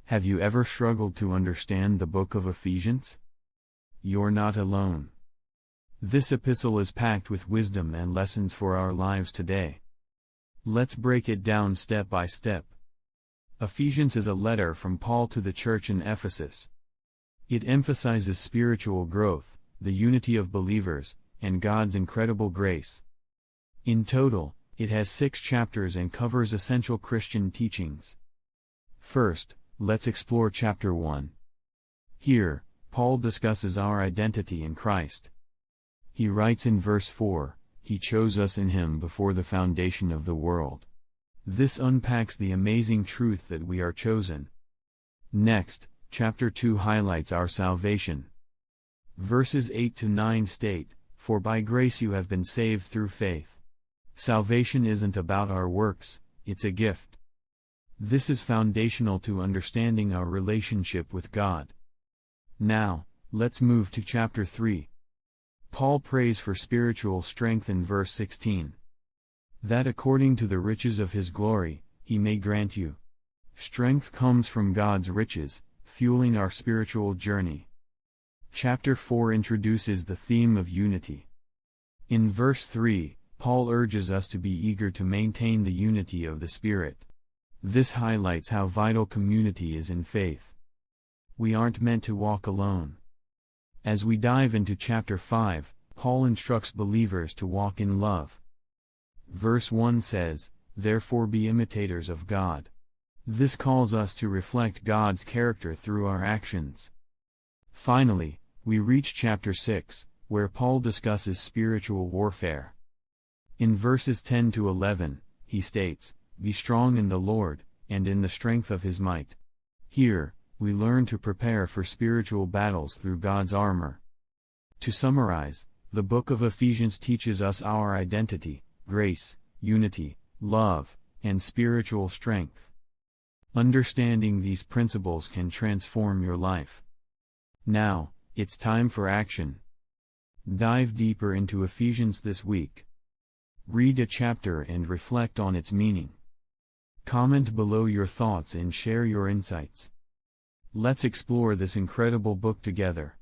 Have you ever struggled to understand the Book of Ephesians? You're not alone. This epistle is packed with wisdom and lessons for our lives today. Let's break it down step by step. Ephesians is a letter from Paul to the church in Ephesus. It emphasizes spiritual growth, the unity of believers, and God's incredible grace. In total, it has 6 chapters and covers essential Christian teachings. First, let's explore chapter 1. Here, Paul discusses our identity in Christ. He writes in verse 4, "He chose us in Him before the foundation of the world." This unpacks the amazing truth that we are chosen. Next, chapter 2 highlights our salvation. Verses 8 to 9 state, "For by grace you have been saved through faith." Salvation isn't about our works, it's a gift. This is foundational to understanding our relationship with God. Now, let's move to chapter 3. Paul prays for spiritual strength in verse 16. That according to the riches of His glory, He may grant you. Strength comes from God's riches, fueling our spiritual journey. Chapter 4 introduces the theme of unity. In verse 3, Paul urges us to be eager to maintain the unity of the Spirit. This highlights how vital community is in faith. We aren't meant to walk alone. As we dive into chapter 5, Paul instructs believers to walk in love. Verse 1 says, "Therefore be imitators of God." This calls us to reflect God's character through our actions. Finally, we reach chapter 6, where Paul discusses spiritual warfare. In verses 10 to 11, he states, "Be strong in the Lord, and in the strength of His might." Here, we learn to prepare for spiritual battles through God's armor. To summarize, the book of Ephesians teaches us our identity, grace, unity, love, and spiritual strength. Understanding these principles can transform your life. Now, it's time for action. Dive deeper into Ephesians this week. Read a chapter and reflect on its meaning. Comment below your thoughts and share your insights. Let's explore this incredible book together.